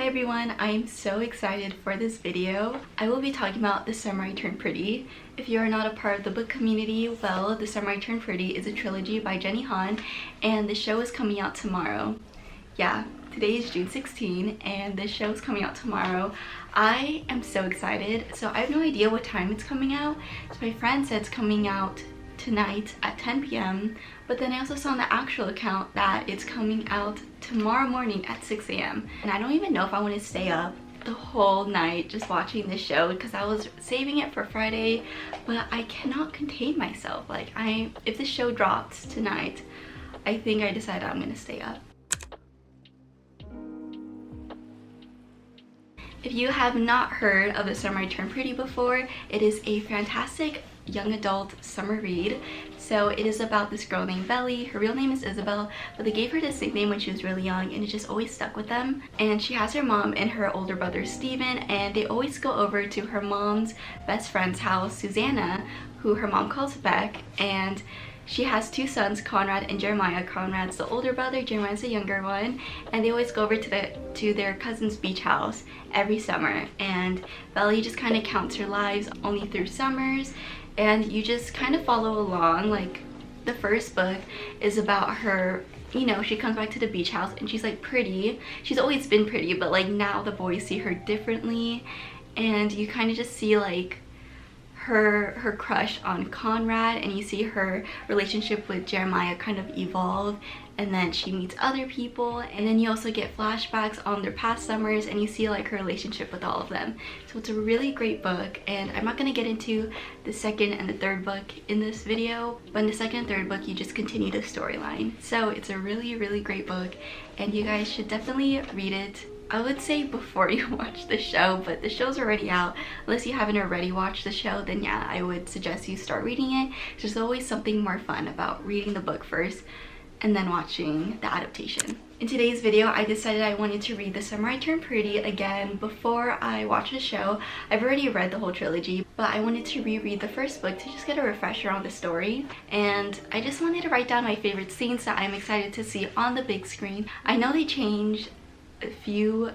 everyone, I'm so excited for this video. I will be talking about The Summer I Turned Pretty. If you are not a part of the book community, well, The Summer I Turned Pretty is a trilogy by Jenny Han, and the show is coming out tomorrow. Yeah, today is June 16 and this show is coming out tomorrow. I am so excited. So I have no idea what time it's coming out. So my friend said it's coming out tonight at 10 p.m. but then I also saw on the actual account that it's coming out tomorrow morning at 6 a.m. and I don't even know if I want to stay up the whole night just watching this show because I was saving it for Friday, but I cannot contain myself. Like, if this show drops tonight, I think I decided I'm gonna stay up. If you have not heard of The Summer I Turned Pretty before, it is a fantastic young adult summer read. So it is about this girl named Belly. Her real name is Isabel, but they gave her this nickname when she was really young and it just always stuck with them. And she has her mom and her older brother Steven, and they always go over to her mom's best friend's house, Susanna, who her mom calls Beck, and she has two sons, Conrad and Jeremiah. Conrad's the older brother, Jeremiah's the younger one, and they always go over to their cousin's beach house every summer. And Belly just kind of counts her lives only through summers, and you just kind of follow along. Like, the first book is about her, you know, she comes back to the beach house and she's like pretty. She's always been pretty, but like now the boys see her differently, and you kind of just see like her crush on Conrad, and you see her relationship with Jeremiah kind of evolve, and then she meets other people, and then you also get flashbacks on their past summers and you see like her relationship with all of them. So it's a really great book, and I'm not going to get into the second and the third book in this video, but in the second and third book you just continue the storyline. So it's a really great book and you guys should definitely read it. I would say before you watch the show, but the show's already out. Unless you haven't already watched the show, then yeah, I would suggest you start reading it. There's always something more fun about reading the book first and then watching the adaptation. In today's video, I decided I wanted to read The Summer I Turned Pretty again before I watch the show. I've already read the whole trilogy, but I wanted to reread the first book to just get a refresher on the story. And I just wanted to write down my favorite scenes that I'm excited to see on the big screen. I know they changed a few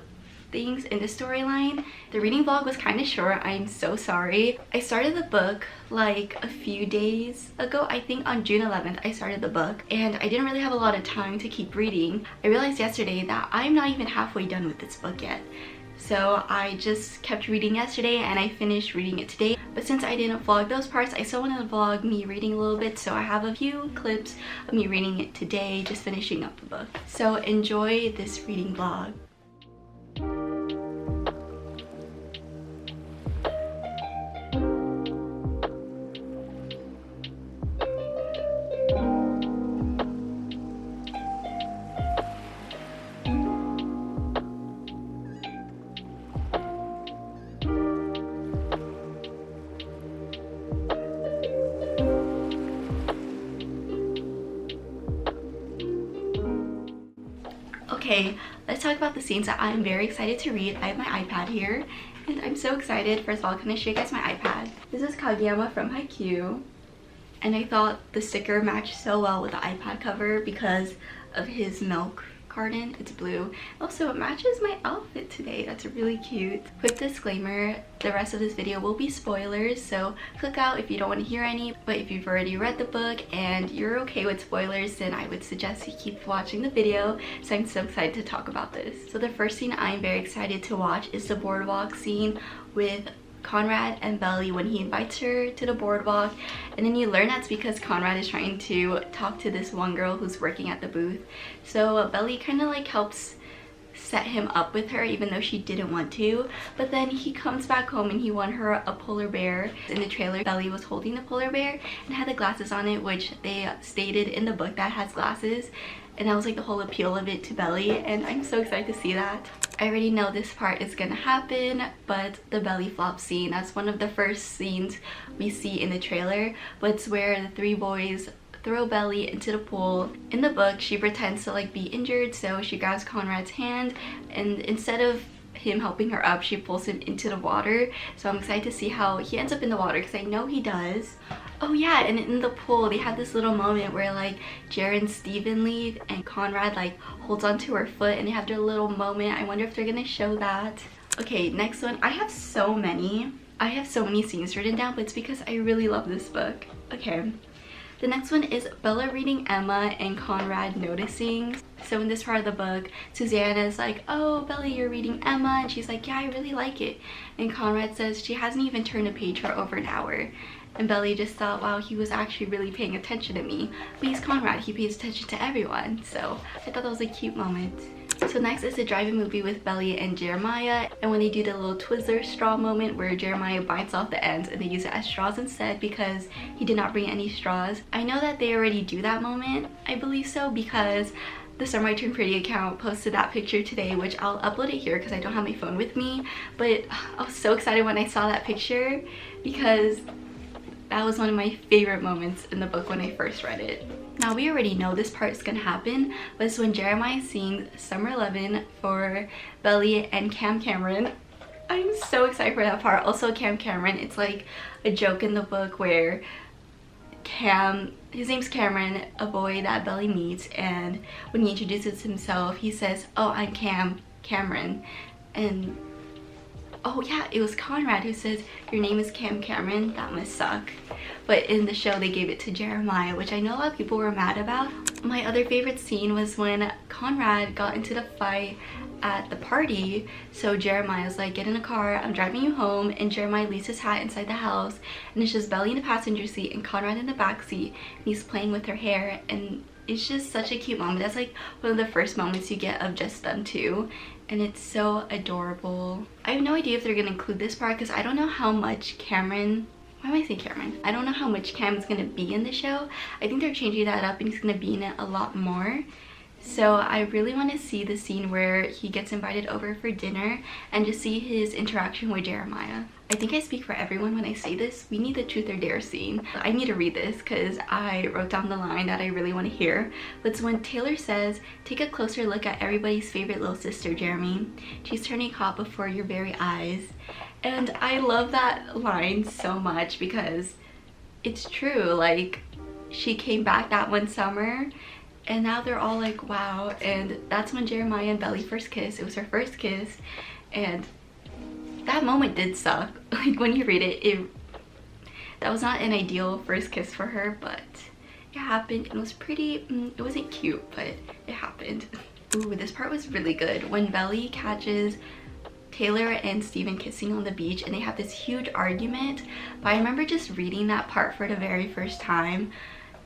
things in the storyline. The reading vlog was kind of short. I'm so sorry. I started the book like a few days ago. I think on June 11th I started the book, and I didn't really have a lot of time to keep reading. I realized yesterday that I'm not even halfway done with this book yet. So I just kept reading yesterday and I finished reading it today. But since I didn't vlog those parts, I still wanted to vlog me reading a little bit, so I have a few clips of me reading it today, just finishing up the book. So enjoy this reading vlog. Okay, let's talk about the scenes that I'm very excited to read. I have my iPad here and I'm so excited. First of all, can I show you guys my iPad? This is Kageyama from Haikyuu, and I thought the sticker matched so well with the iPad cover because of his milk carton. It's blue. Also, it matches my outfit today. That's really cute. Quick disclaimer, the rest of this video will be spoilers, so click out if you don't want to hear any. But if you've already read the book and you're okay with spoilers, then I would suggest you keep watching the video. So I'm so excited to talk about this. So the first scene I'm very excited to watch is the boardwalk scene with Conrad and Belly when he invites her to the boardwalk, and then you learn that's because Conrad is trying to talk to this one girl who's working at the booth. So Belly kind of like helps set him up with her even though she didn't want to, but then he comes back home and he won her a polar bear. In the trailer, Belly was holding the polar bear and had the glasses on it, which they stated in the book that has glasses, and that was like the whole appeal of it to Belly, and I'm so excited to see that. I already know this part is gonna happen, but the belly flop scene, that's one of the first scenes we see in the trailer, but it's where the three boys throw Belly into the pool. In the book, she pretends to like be injured, so she grabs Conrad's hand, and instead of him helping her up, she pulls him into the water. So I'm excited to see how he ends up in the water because I know he does. Oh yeah, and in the pool they have this little moment where like Jared and Steven leave and Conrad like holds onto her foot and they have their little moment. I wonder if they're gonna show that. Okay, next one. I have so many scenes written down, but it's because I really love this book. Okay, the next one is Bella reading Emma and Conrad noticing. So in this part of the book, Susanna is like, oh, Bella, you're reading Emma. And she's like, yeah, I really like it. And Conrad says she hasn't even turned a page for over an hour. And Bella just thought, wow, he was actually really paying attention to me. But he's Conrad, he pays attention to everyone. So I thought that was a cute moment. So next is the drive-in movie with Belly and Jeremiah, and when they do the little Twizzler straw moment where Jeremiah bites off the ends and they use it as straws instead because he did not bring any straws. I know that they already do that moment, I believe so, because the Summer I Turned Pretty account posted that picture today, which I'll upload it here because I don't have my phone with me. But I was so excited when I saw that picture because that was one of my favorite moments in the book when I first read it. Now we already know this part is gonna happen, but it's when Jeremiah sings Summer 11 for Belly and Cam Cameron. I'm so excited for that part. Also Cam Cameron, it's like a joke in the book where his name's Cameron, a boy that Belly meets, and when he introduces himself he says, oh, I'm Cameron, and oh yeah, it was Conrad who says, your name is Cam Cameron, that must suck. But in the show they gave it to Jeremiah, which I know a lot of people were mad about. My other favorite scene was when Conrad got into the fight at the party. So Jeremiah's like, get in a car, I'm driving you home, and Jeremiah leaves his hat inside the house and it's just Belly in the passenger seat and Conrad in the back seat, and he's playing with her hair, and it's just such a cute moment. That's like one of the first moments you get of just them two, and it's so adorable. I have no idea if they're gonna include this part because I don't know how much Cameron, why am I saying Cameron? I don't know how much Cam is gonna be in the show. I think they're changing that up and he's gonna be in it a lot more. So I really want to see the scene where he gets invited over for dinner and just see his interaction with Jeremiah. I think I speak for everyone when I say this. We need the truth or dare scene. I need to read this because I wrote down the line that I really want to hear. But it's when Taylor says, take a closer look at everybody's favorite little sister, Jeremy. She's turning hot before your very eyes. And I love that line so much because it's true. Like, she came back that one summer and now they're all like, wow. And that's when Jeremiah and Belly first kissed. It was her first kiss, and that moment did suck. Like, when you read it, that was not an ideal first kiss for her, but it happened. It was pretty, it wasn't cute, but it happened. Ooh, this part was really good. When Belly catches Taylor and Steven kissing on the beach and they have this huge argument. But I remember just reading that part for the very first time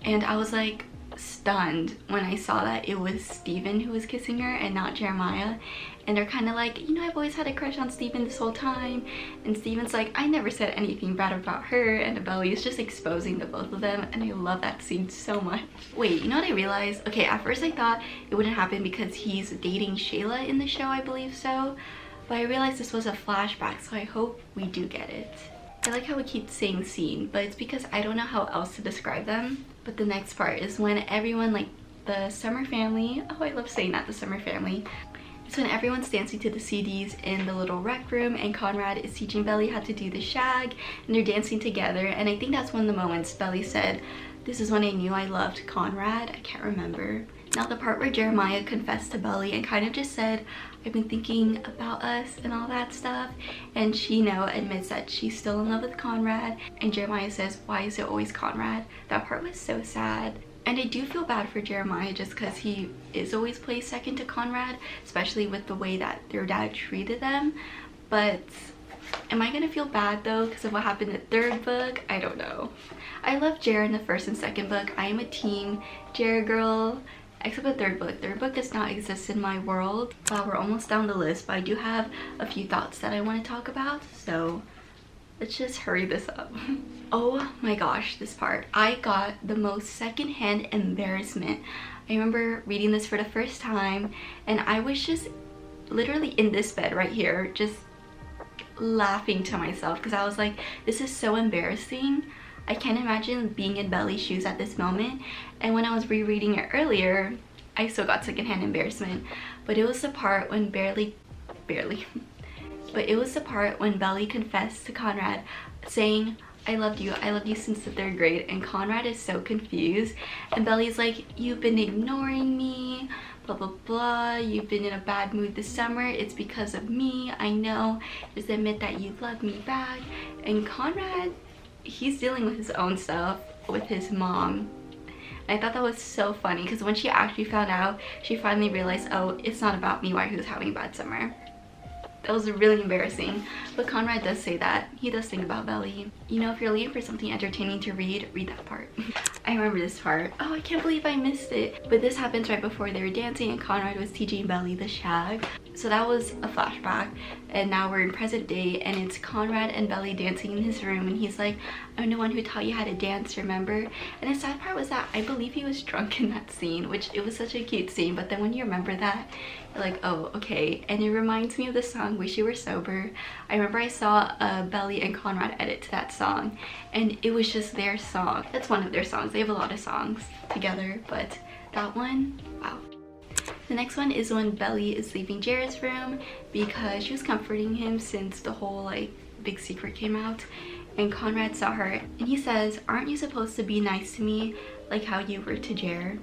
and I was like stunned when I saw that it was Steven who was kissing her and not Jeremiah. And they're kind of like, you know, I've always had a crush on Steven this whole time. And Steven's like, I never said anything bad about her. And Belly is just exposing the both of them. And I love that scene so much. Wait, you know what I realized? Okay, at first I thought it wouldn't happen because he's dating Shayla in the show, I believe so. But I realized this was a flashback, so I hope we do get it. I like how we keep saying scene, but it's because I don't know how else to describe them. But the next part is when everyone, like the Summer family, oh, I love saying that, the Summer family. It's when everyone's dancing to the CDs in the little rec room and Conrad is teaching Belly how to do the shag and they're dancing together. And I think that's one of the moments Belly said, this is when I knew I loved Conrad. I can't remember. Now the part where Jeremiah confessed to Belly and kind of just said, I've been thinking about us and all that stuff. And she, you know, admits that she's still in love with Conrad. And Jeremiah says, why is it always Conrad? That part was so sad. And I do feel bad for Jeremiah just because he is always placed second to Conrad, especially with the way that their dad treated them. But am I gonna feel bad though because of what happened in the third book? I don't know. I love Jared in the first and second book. I am a team Jared girl. Except the third book. Third book does not exist in my world. We're almost down the list, but I do have a few thoughts that I want to talk about. So let's just hurry this up. Oh my gosh, this part. I got the most secondhand embarrassment. I remember reading this for the first time and I was just literally in this bed right here, just laughing to myself because I was like, this is so embarrassing. I can't imagine being in Belly's shoes at this moment. And when I was rereading it earlier, I still got secondhand embarrassment. But it was the part when but it was the part when Belly confessed to Conrad saying, I loved you since the 3rd grade. And Conrad is so confused, and Belly's like, you've been ignoring me, blah blah blah, you've been in a bad mood this summer, it's because of me, I know, just admit that you love me back. And Conrad, he's dealing with his own stuff with his mom. I thought that was so funny because when she actually found out, she finally realized, oh, it's not about me why he was having a bad summer. That was really embarrassing. But Conrad does say that. He does think about Belly. You know, if you're looking for something entertaining to read that part. I remember this part. Oh, I can't believe I missed it. But this happens right before they were dancing and Conrad was teaching Belly the shag. So that was a flashback. And now we're in present day and it's Conrad and Belly dancing in his room. And he's like, I'm the one who taught you how to dance, remember? And the sad part was that I believe he was drunk in that scene, which it was such a cute scene. But then when you remember that, you're like, oh, okay. And it reminds me of the song Wish You Were Sober. I remember I saw a Belly and Conrad edit to that song and it was just their song. That's one of their songs. They have a lot of songs together, but that one, wow. The next one is when Belly is leaving Jared's room because she was comforting him since the whole like big secret came out, and Conrad saw her and he says, aren't you supposed to be nice to me like how you were to Jared?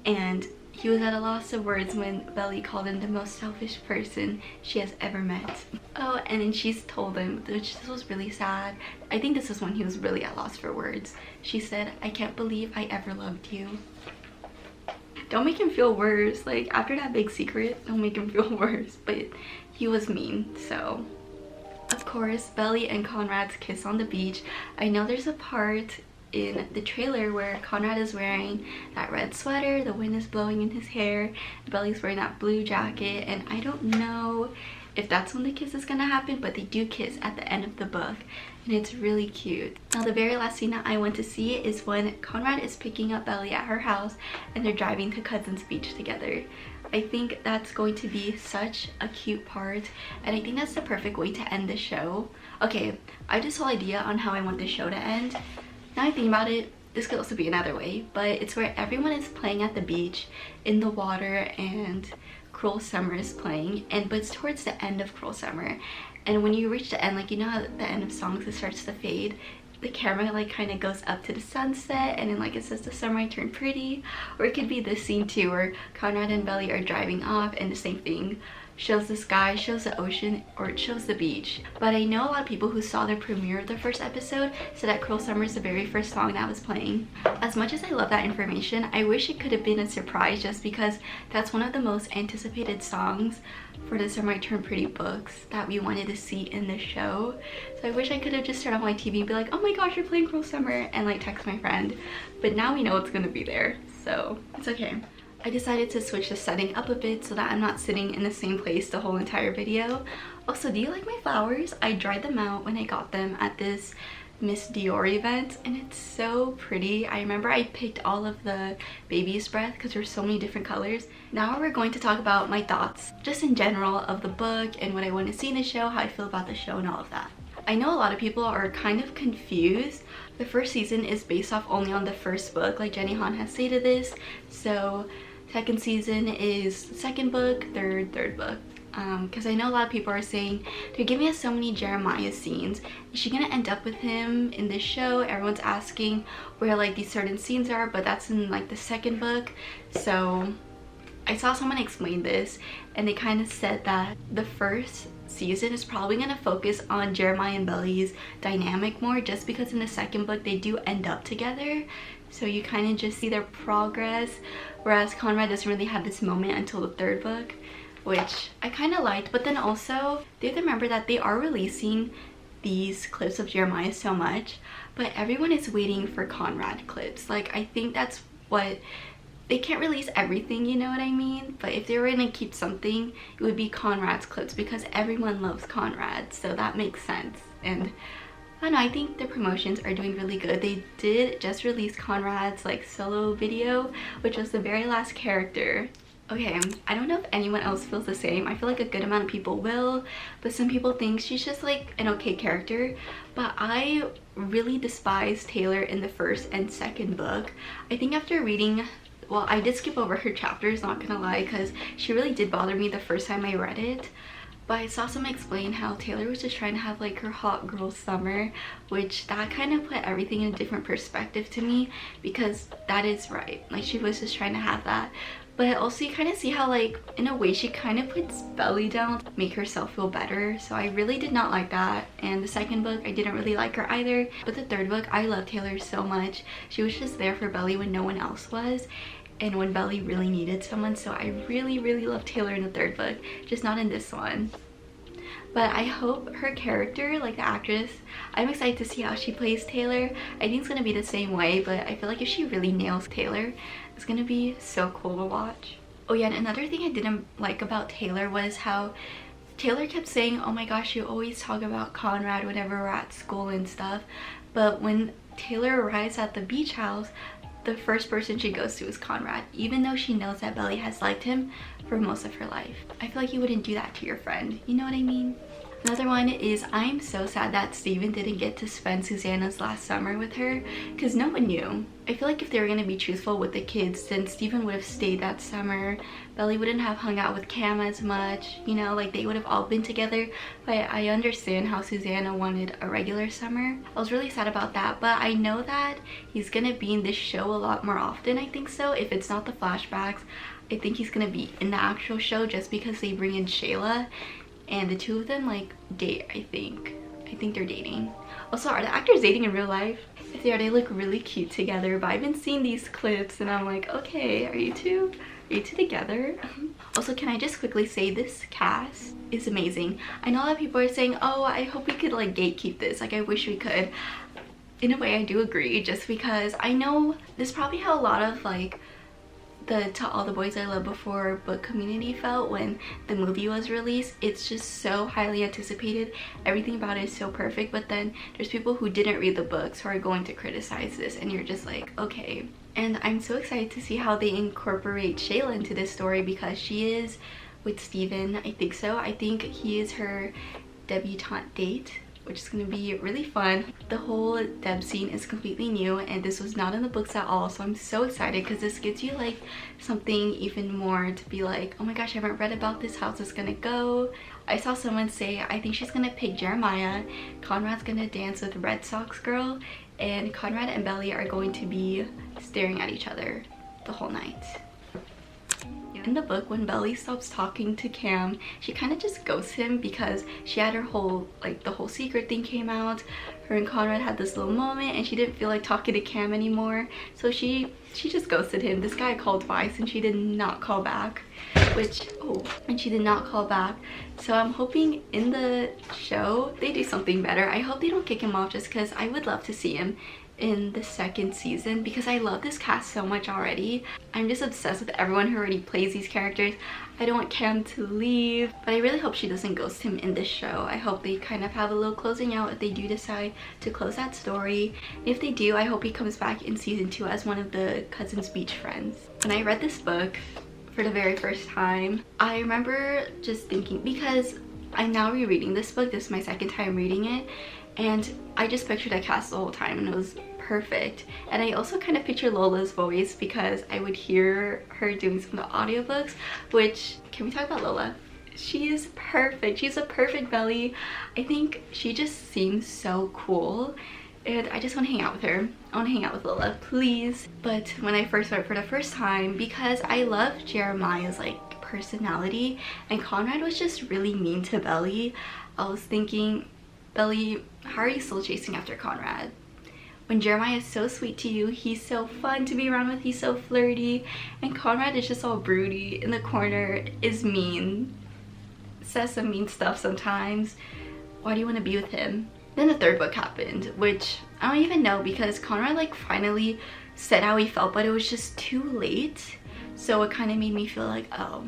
And he was at a loss of words when Belly called him the most selfish person she has ever met. Oh, and then she's told him, which this was really sad. I think this is when he was really at loss for words. She said, I can't believe I ever loved you. Don't make him feel worse. Like, after that big secret, don't make him feel worse. But he was mean, so. Of course, Belly and Conrad's kiss on the beach. I know there's a part in the trailer where Conrad is wearing that red sweater, the wind is blowing in his hair, Belly's wearing that blue jacket, and I don't know if that's when the kiss is gonna happen, but they do kiss at the end of the book and it's really cute. Now the very last scene that I went to see is when Conrad is picking up Belly at her house and they're driving to Cousins Beach together. I think that's going to be such a cute part and I think that's the perfect way to end the show. Okay, I have this whole idea on how I want the show to end. Now I think about it, this could also be another way, but it's where everyone is playing at the beach in the water and Cruel Summer is playing, but it's towards the end of Cruel Summer, and when you reach the end, like, you know how at the end of songs it starts to fade, the camera like kind of goes up to the sunset and then like it says the summer I turned pretty. Or it could be this scene too where Conrad and Belly are driving off and the same thing shows the sky, shows the ocean, or it shows the beach. But I know a lot of people who saw the premiere of the first episode said that Cruel Summer is the very first song that was playing. As much as I love that information, I wish it could have been a surprise just because that's one of the most anticipated songs for the Summer I Turned Pretty books that we wanted to see in the show. So I wish I could have just turned on my TV and be like, oh my gosh, you're playing Cruel Summer, and like text my friend. But now we know it's gonna be there, so it's okay. I decided to switch the setting up a bit so that I'm not sitting in the same place the whole entire video. Also, do you like my flowers? I dried them out when I got them at this Miss Dior event and it's so pretty. I remember I picked all of the baby's breath because there's so many different colors. Now we're going to talk about my thoughts just in general of the book and what I want to see in the show, how I feel about the show and all of that. I know a lot of people are kind of confused. The first season is based off only on the first book, like Jenny Han has stated this. So second season is second book, third book. Because I know a lot of people are saying they're giving us so many Jeremiah scenes. Is she gonna end up with him in this show? Everyone's asking where like these certain scenes are, but that's in like the second book. So I saw someone explain this and they kind of said that the first season is probably going to focus on Jeremiah and Belly's dynamic more, just because in the second book they do end up together, so you kind of just see their progress, whereas Conrad doesn't really have this moment until the third book, which I kind of liked. But then also they have to remember that they are releasing these clips of Jeremiah so much, but everyone is waiting for Conrad clips. Like, I think that's what they can't release everything, you know what I mean? But if they were gonna keep something, it would be Conrad's clips because everyone loves Conrad, so that makes sense. And I don't know, I think the promotions are doing really good. They did just release Conrad's like solo video, which was the very last character. Okay, I don't know if anyone else feels the same. I feel like a good amount of people will, but some people think she's just like an okay character. But I really despise Taylor in the first and second book. I think after reading, well, I did skip over her chapters, not gonna lie, because she really did bother me the first time I read it. But I saw someone explain how Taylor was just trying to have like her hot girl summer, which that kind of put everything in a different perspective to me, because that is right. Like, she was just trying to have that. But also you kind of see how, like, in a way she kind of puts Belly down to make herself feel better. So I really did not like that. And the second book, I didn't really like her either. But the third book, I love Taylor so much. She was just there for Belly when no one else was, and when Belly really needed someone. So I really, really love Taylor in the third book, just not in this one. But I hope her character, like the actress, I'm excited to see how she plays Taylor. I think it's gonna be the same way, but I feel like if she really nails Taylor, it's gonna be so cool to watch. Oh yeah, and another thing I didn't like about Taylor was how Taylor kept saying, oh my gosh, you always talk about Conrad whenever we're at school and stuff. But when Taylor arrives at the beach house, the first person she goes to is Conrad, even though she knows that Belly has liked him for most of her life. I feel like you wouldn't do that to your friend, you know what I mean? Another one is, I'm so sad that Steven didn't get to spend Susanna's last summer with her, because no one knew. I feel like if they were going to be truthful with the kids, then Steven would have stayed that summer. Belly wouldn't have hung out with Cam as much, you know, like they would have all been together. But I understand how Susanna wanted a regular summer. I was really sad about that, but I know that he's going to be in this show a lot more often, I think so. If it's not the flashbacks, I think he's going to be in the actual show, just because they bring in Shayla. And the two of them like date, I think. I think they're dating. Also, are the actors dating in real life? If they are, they look really cute together. But I've been seeing these clips and I'm like, okay, are you two together? Also, can I just quickly say this cast is amazing. I know that people are saying, oh, I hope we could like gatekeep this. Like, I wish we could. In a way, I do agree, just because I know this is probably how a lot of like the To All the Boys I Loved Before book community felt when the movie was released. It's just so highly anticipated. Everything about it is so perfect, but then there's people who didn't read the books who are going to criticize this, and you're just like, okay. And I'm so excited to see how they incorporate Shayla into this story, because she is with Steven, I think so. I think he is her debutante date, which is going to be really fun. The whole Deb scene is completely new, and this was not in the books at all, so I'm so excited because this gives you like something even more to be like, oh my gosh, I haven't read about this, how's this gonna go? I saw someone say, I think she's gonna pick Jeremiah, Conrad's gonna dance with Red Sox Girl, and Conrad and Belly are going to be staring at each other the whole night. In the book, when Belly stops talking to Cam, she kind of just ghosts him, because she had her whole, like, the whole secret thing came out. Her and Conrad had this little moment and she didn't feel like talking to Cam anymore. So she just ghosted him. This guy called twice and she did not call back. And she did not call back. So I'm hoping in the show they do something better. I hope they don't kick him off, just because I would love to see him in the second season, because I love this cast so much already. I'm just obsessed with everyone who already plays these characters. I don't want Cam to leave, but I really hope she doesn't ghost him in this show. I hope they kind of have a little closing out if they do decide to close that story. If they do, I hope he comes back in season 2 as one of the Cousins Beach friends. When I read this book for the very first time, I remember just thinking, because I'm now rereading this book, this is my second time reading it, and I just pictured a cast the whole time and it was perfect. And I also kind of picture Lola's voice, because I would hear her doing some of the audiobooks, which, can we talk about Lola? She is perfect. She's a perfect Belly. I think she just seems so cool, and I just want to hang out with her. I want to hang out with Lola, please. But when I first read it for the first time, because I love Jeremiah's like personality, and Conrad was just really mean to Belly, I was thinking, Belly, how are you still chasing after Conrad? When Jeremiah is so sweet to you, he's so fun to be around with, he's so flirty, and Conrad is just all broody in the corner, is mean, says some mean stuff sometimes. Why do you want to be with him? Then the third book happened, which I don't even know, because Conrad like finally said how he felt, but it was just too late. So it kind of made me feel like, oh,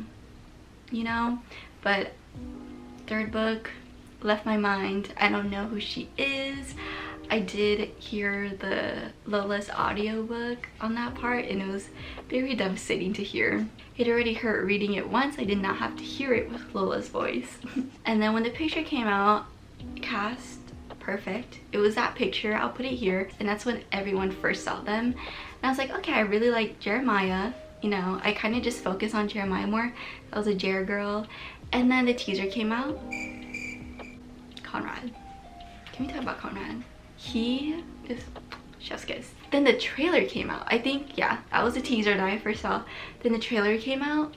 you know. But third book left my mind. I don't know who she is. I did hear the Lola's audiobook on that part, and it was very devastating to hear. It already hurt reading it once. I did not have to hear it with Lola's voice. And then when the picture came out, cast perfect. It was that picture, I'll put it here, and that's when everyone first saw them. And I was like, okay, I really like Jeremiah. You know, I kind of just focus on Jeremiah more. I was a Jer girl. And then the teaser came out. Conrad. Can we talk about Conrad? He is chef's kiss. Then the trailer came out. I think, yeah, that was the teaser that I first saw. Then the trailer came out.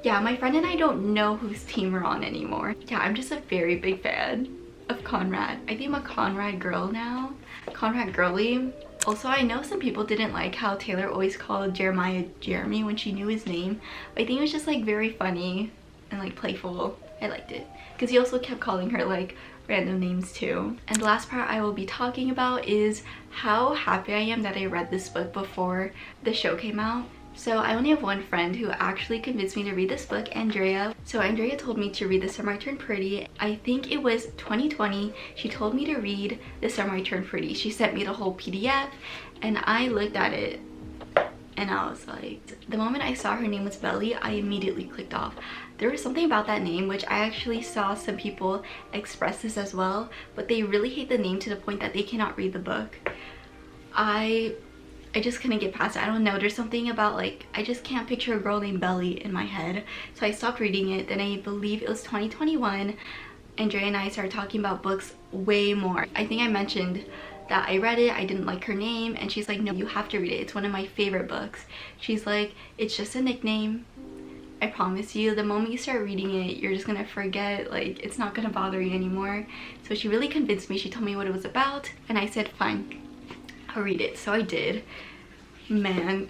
Yeah, my friend and I don't know whose team we're on anymore. Yeah, I'm just a very big fan of Conrad. I think I'm a Conrad girl now. Conrad girly. Also, I know some people didn't like how Taylor always called Jeremiah Jeremy when she knew his name. But I think it was just like very funny and like playful. I liked it. Because he also kept calling her like random names too. And the last part I will be talking about is how happy I am that I read this book before the show came out. So I only have one friend who actually convinced me to read this book, Andrea. So Andrea told me to read The Summer I Turned Pretty. I think it was 2020. She told me to read The Summer I Turned Pretty. She sent me the whole PDF and I looked at it and I was like, the moment I saw her name was Belly, I immediately clicked off. There was something about that name, which I actually saw some people express this as well, but they really hate the name to the point that they cannot read the book. I just couldn't get past it. I don't know, there's something about like, I just can't picture a girl named Belly in my head. So I stopped reading it. Then I believe it was 2021, Andrea and I started talking about books way more. I think I mentioned that I read it, I didn't like her name, and she's like, no, you have to read it. It's one of my favorite books. She's like, it's just a nickname. I promise you, the moment you start reading it, you're just gonna forget, like, it's not gonna bother you anymore. So she really convinced me. She told me what it was about, and I said, fine, I'll read it. So I did. Man.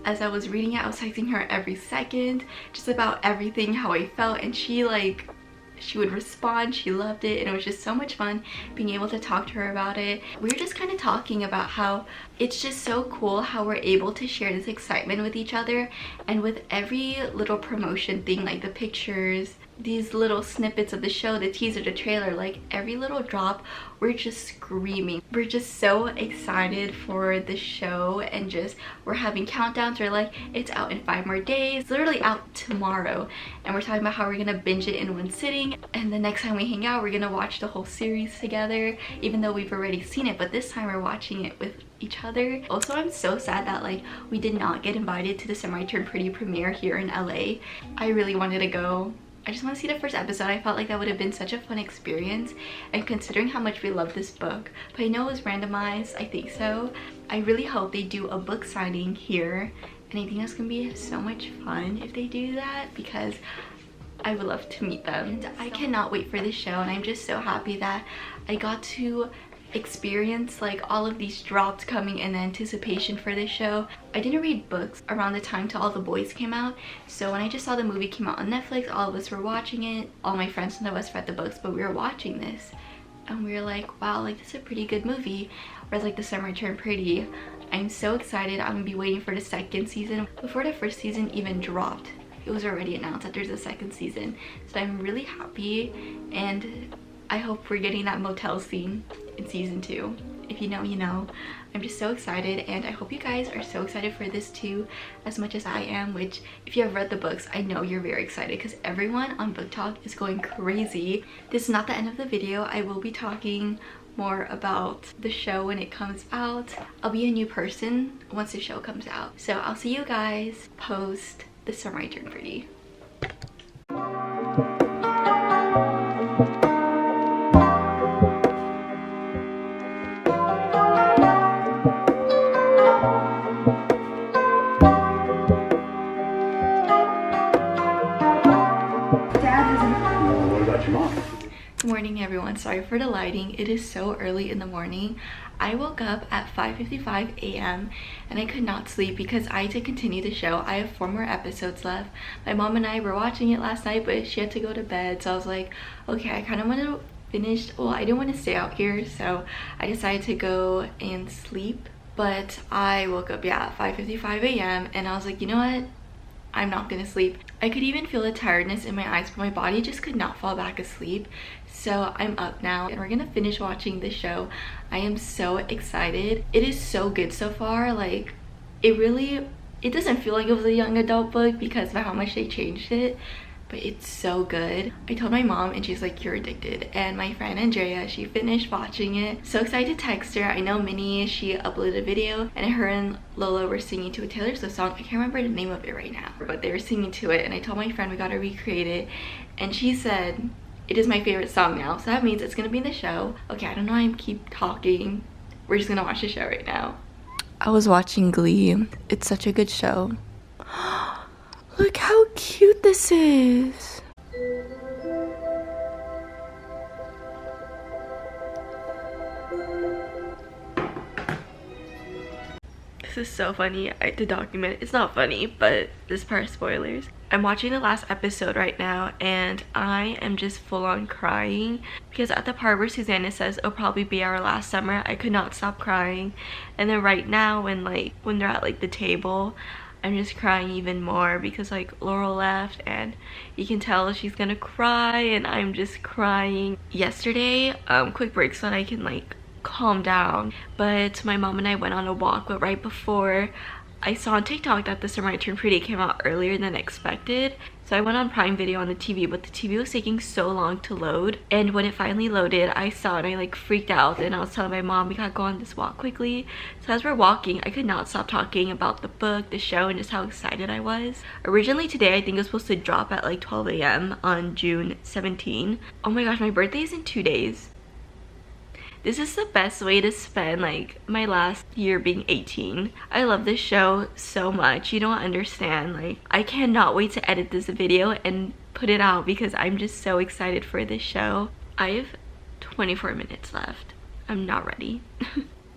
As I was reading it, I was texting her every second, just about everything, how I felt, and she would respond. She loved it, and it was just so much fun being able to talk to her about it. We were just kind of talking about how it's just so cool how we're able to share this excitement with each other, and with every little promotion thing, like the pictures, these little snippets of the show, the teaser, the trailer, like every little drop, we're just screaming. We're just so excited for the show, and just we're having countdowns. We're like, it's out in 5 more days, it's literally out tomorrow, and we're talking about how we're gonna binge it in one sitting, and the next time we hang out we're gonna watch the whole series together, even though we've already seen it, but this time we're watching it with each other. Also, I'm so sad that like we did not get invited to the Summer I Turned Pretty premiere here in LA. I really wanted to go. I just want to see the first episode. I felt like that would have been such a fun experience, and considering how much we love this book, but I know it was randomized, I think so. I really hope they do a book signing here, and I think that's gonna be so much fun if they do that, because I would love to meet them. And I cannot wait for this show, and I'm just so happy that I got to experience like all of these drops coming in anticipation for this show. I didn't read books around the time To All the Boys came out, so when I just saw the movie came out on Netflix, all of us were watching it. All my friends and us read the books, but we were watching this and we were like, wow, like this is a pretty good movie. Whereas like The Summer I Turned Pretty, I'm so excited. I'm gonna be waiting for the second season. Before the first season even dropped, it was already announced that there's a second season, so I'm really happy, and I hope we're getting that motel scene in season 2. If you know, you know. I'm just so excited, and I hope you guys are so excited for this too, as much as I am, which if you have read the books, I know you're very excited because everyone on BookTok is going crazy. This is not the end of the video. I will be talking more about the show when it comes out. I'll be a new person once the show comes out. So I'll see you guys post The Summer I Turned Pretty. Good morning everyone. Sorry for the lighting. It is so early in the morning. I woke up at 5:55 a.m. and I could not sleep because I had to continue the show. I have 4 more episodes left. My mom and I were watching it last night, but she had to go to bed, so I was like, okay, I kind of want to finish. Well, I didn't want to stay out here, so I decided to go and sleep. But I woke up, yeah, at 5:55 a.m. and I was like, you know what? I'm not gonna sleep. I could even feel the tiredness in my eyes, but my body just could not fall back asleep. So I'm up now and we're gonna finish watching the show. I am so excited. It is so good so far. Like, it doesn't feel like it was a young adult book because of how much they changed it, but it's so good. I told my mom and she's like, you're addicted. And my friend Andrea, she finished watching it. So excited to text her. I know Minnie, she uploaded a video and her and Lola were singing to a Taylor Swift song. I can't remember the name of it right now, but they were singing to it, and I told my friend we gotta recreate it, and she said it is my favorite song now, so that means it's gonna be in the show. Okay, I don't know why I keep talking. We're just gonna watch the show right now. I was watching Glee. It's such a good show. Look how cute this is. This is so funny. I had to document it. It's not funny, but this part is spoilers. I'm watching the last episode right now and I am just full on crying because at the part where Susanna says it'll probably be our last summer, I could not stop crying. And then right now when they're at like the table, I'm just crying even more because like Laurel left and you can tell she's gonna cry and I'm just crying. Yesterday, quick break so that I can like calm down, but my mom and I went on a walk, but right before I saw on TikTok that The Summer I Turned Pretty came out earlier than expected. So I went on Prime Video on the TV, but the TV was taking so long to load. And when it finally loaded, I saw it and I like freaked out. And I was telling my mom, we gotta go on this walk quickly. So as we're walking, I could not stop talking about the book, the show, and just how excited I was. Originally today, I think it was supposed to drop at like 12 a.m. on June 17. Oh my gosh, my birthday is in 2 days. This is the best way to spend like my last year being 18. I love this show so much. You don't understand. Like, I cannot wait to edit this video and put it out because I'm just so excited for this show. I have 24 minutes left. I'm not ready.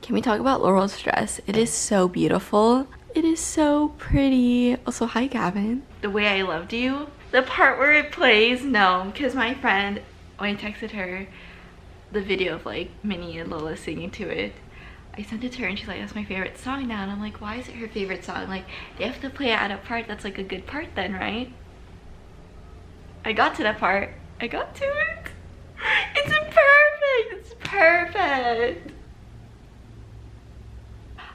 Can we talk about Laurel's dress? It is so beautiful. It is so pretty. Also, hi Gavin. The Way I Loved You. The part where it plays, no, because my friend, when I texted her the video of like Minnie and Lola singing to it, I sent it to her and she's like, that's my favorite song now. And I'm like, why is it her favorite song? Like, they have to play it at a part that's like a good part then, right? I got to that part. I got to it. It's perfect. It's perfect.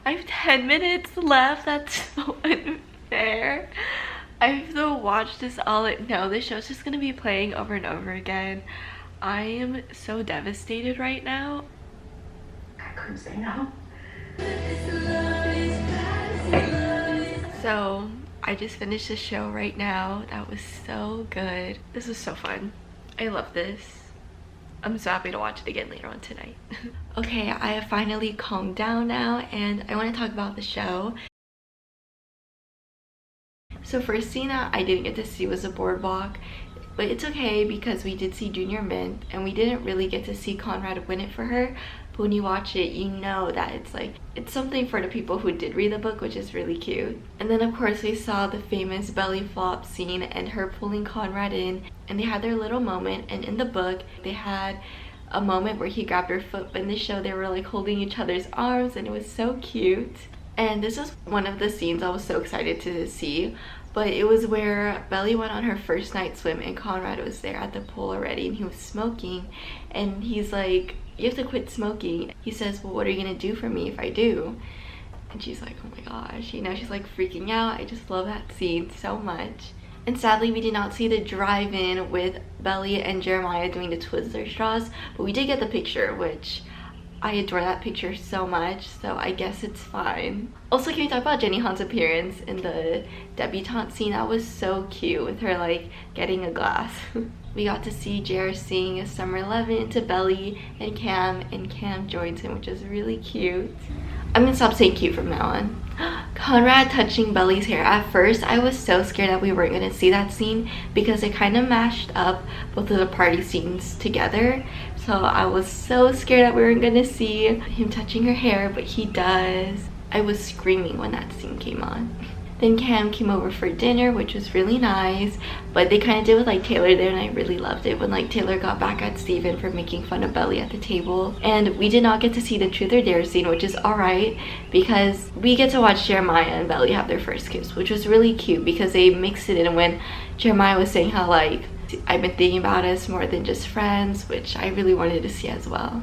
I have 10 minutes left. That's so unfair. I have to watch this all. No, this show's just gonna be playing over and over again. I am so devastated right now. I couldn't say no. So I just finished the show right now. That was so good. This was so fun. I love this. I'm so happy to watch it again later on tonight. Okay, I have finally calmed down now and I want to talk about the show. So first scene that I didn't get to see was the boardwalk. But it's okay because we did see Junior Mint and we didn't really get to see Conrad win it for her. But when you watch it, you know that it's like, it's something for the people who did read the book, which is really cute. And then of course we saw the famous belly flop scene and her pulling Conrad in, and they had their little moment. And in the book, they had a moment where he grabbed her foot, but in the show they were like holding each other's arms and it was so cute. And this is one of the scenes I was so excited to see. But it was where Belly went on her first night swim and Conrad was there at the pool already and he was smoking. And he's like, you have to quit smoking. He says, well, what are you gonna do for me if I do? And she's like, oh my gosh, you know, she's like freaking out. I just love that scene so much. And sadly, we did not see the drive-in with Belly and Jeremiah doing the Twizzler straws, but we did get the picture, which I adore that picture so much, so I guess it's fine. Also, can we talk about Jenny Han's appearance in the debutante scene? That was so cute with her like getting a glass. We got to see Jer sing Summer 11 to Belly and Cam joins him, which is really cute. I'm gonna stop saying cute from now on. Conrad touching Belly's hair. At first, I was so scared that we weren't gonna see that scene because it kind of mashed up both of the party scenes together. So I was so scared that we weren't gonna see him touching her hair, but he does. I was screaming when that scene came on. Then Cam came over for dinner, which was really nice, but they kind of did with like Taylor there, and I really loved it when like Taylor got back at Steven for making fun of Belly at the table. And we did not get to see the Truth or Dare scene, which is alright because we get to watch Jeremiah and Belly have their first kiss, which was really cute because they mixed it in when Jeremiah was saying how like, I've been thinking about us more than just friends, which I really wanted to see as well.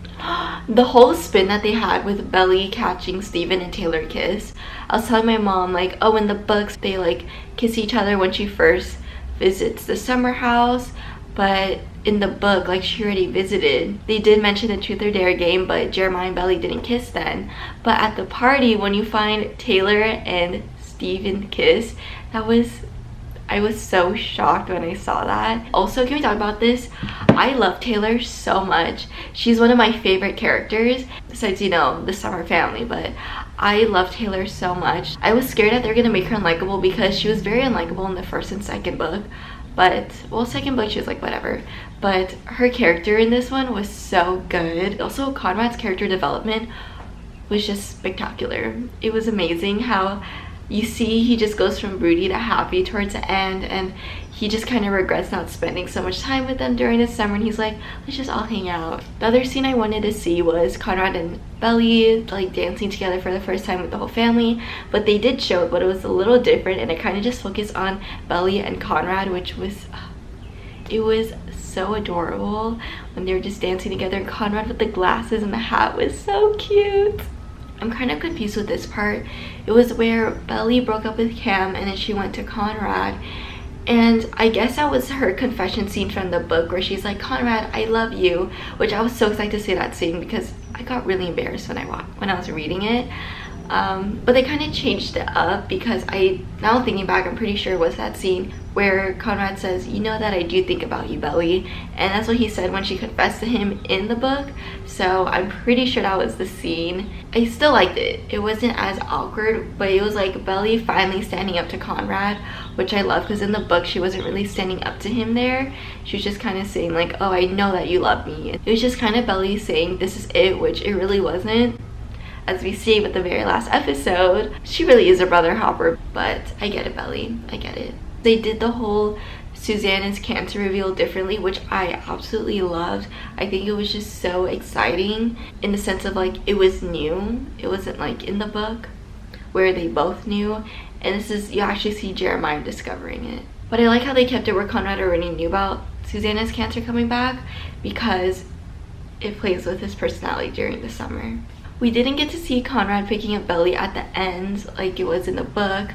The whole spin that they had with Belly catching Steven and Taylor kiss. I was telling my mom like, oh, in the books they like kiss each other when she first visits the summer house, but in the book, like, she already visited. They did mention the Truth or Dare game, but Jeremiah and Belly didn't kiss then. But at the party, when you find Taylor and Steven kiss, I was so shocked when I saw that. Also, can we talk about this? I love Taylor so much. She's one of my favorite characters, besides, you know, the Summer family, but I love Taylor so much. I was scared that they're gonna make her unlikable because she was very unlikable in the first and second book. But, well, second book she was like whatever. But her character in this one was so good. Also, Conrad's character development was just spectacular. It was amazing how you see he just goes from broody to happy towards the end, and he just kind of regrets not spending so much time with them during the summer, and he's like, let's just all hang out. The other scene I wanted to see was Conrad and Belly like dancing together for the first time with the whole family, but they did show it, but it was a little different, and it kind of just focused on Belly and Conrad, which was it was so adorable when they were just dancing together. Conrad with the glasses and the hat was so cute. I'm kind of confused with this part. It was where Belly broke up with Cam and then she went to Conrad, and I guess that was her confession scene from the book where she's like, Conrad, I love you, which I was so excited to see that scene because I got really embarrassed when I was reading it. But they kind of changed it up because now thinking back, I'm pretty sure it was that scene where Conrad says, you know that I do think about you, Belly, and that's what he said when she confessed to him in the book. So I'm pretty sure that was the scene. I still liked it. It wasn't as awkward, but it was like Belly finally standing up to Conrad, which I love because in the book she wasn't really standing up to him there. She was just kind of saying like, oh, I know that you love me. It was just kind of Belly saying this is it, which it really wasn't. As we see with the very last episode, she really is a brother hopper, but I get it, Belly, I get it. They did the whole Susanna's cancer reveal differently, which I absolutely loved. I think it was just so exciting in the sense of like it was new. It wasn't like in the book where they both knew, and this is, you actually see Jeremiah discovering it. But I like how they kept it where Conrad already knew about Susanna's cancer coming back because it plays with his personality during the summer. We didn't get to see Conrad picking up Belly at the end like it was in the book,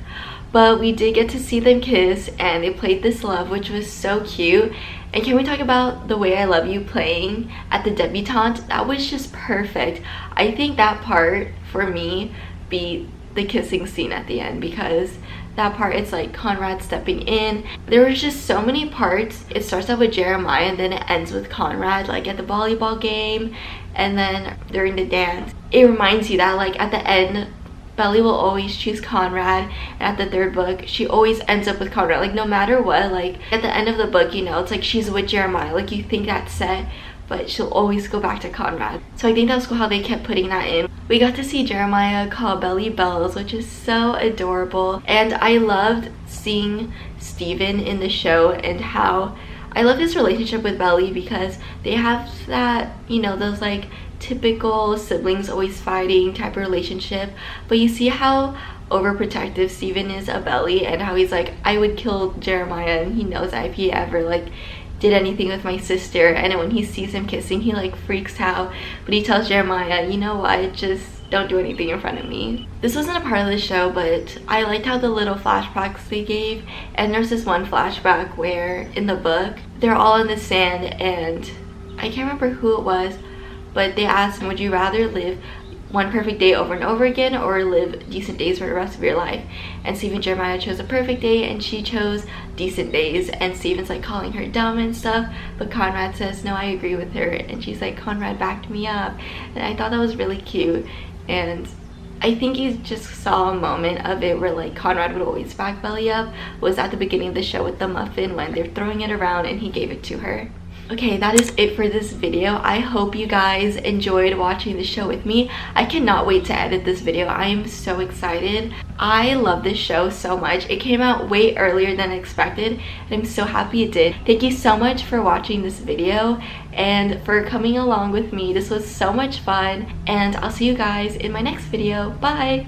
but we did get to see them kiss and they played This Love, which was so cute. And can we talk about the Way I Love You playing at the debutante? That was just perfect. I think that part for me beat the kissing scene at the end because that part, it's like Conrad stepping in. There was just so many parts. It starts off with Jeremiah and then it ends with Conrad like at the volleyball game and then during the dance. It reminds you that like at the end, Belly will always choose Conrad, and at the third book she always ends up with Conrad. Like no matter what, like at the end of the book, you know, it's like she's with Jeremiah, like you think that's set, but she'll always go back to Conrad. So I think that was cool how they kept putting that in. We got to see Jeremiah call Belly Bells, which is so adorable, and I loved seeing Steven in the show and how I love his relationship with Belly because they have that, you know, those like typical siblings always fighting type of relationship, but you see how overprotective Steven is of Belly and how he's like, I would kill Jeremiah, and he knows that if he ever like did anything with my sister, and then when he sees him kissing he like freaks out, but he tells Jeremiah, you know what, just don't do anything in front of me. This wasn't a part of the show, but I liked how the little flashbacks they gave, and there's this one flashback where in the book they're all in the sand and I can't remember who it was, but they asked him, would you rather live one perfect day over and over again or live decent days for the rest of your life? And Steven and Jeremiah chose a perfect day and she chose decent days, and Steven's like calling her dumb and stuff, but Conrad says no, I agree with her, and she's like, Conrad backed me up. And I thought that was really cute, and I think you just saw a moment of it where like Conrad would always back Belly up was at the beginning of the show with the muffin when they're throwing it around and he gave it to her. Okay, that is it for this video. I hope you guys enjoyed watching the show with me. I cannot wait to edit this video. I am so excited. I love this show so much. It came out way earlier than expected, and I'm so happy it did. Thank you so much for watching this video and for coming along with me. This was so much fun, and I'll see you guys in my next video. Bye!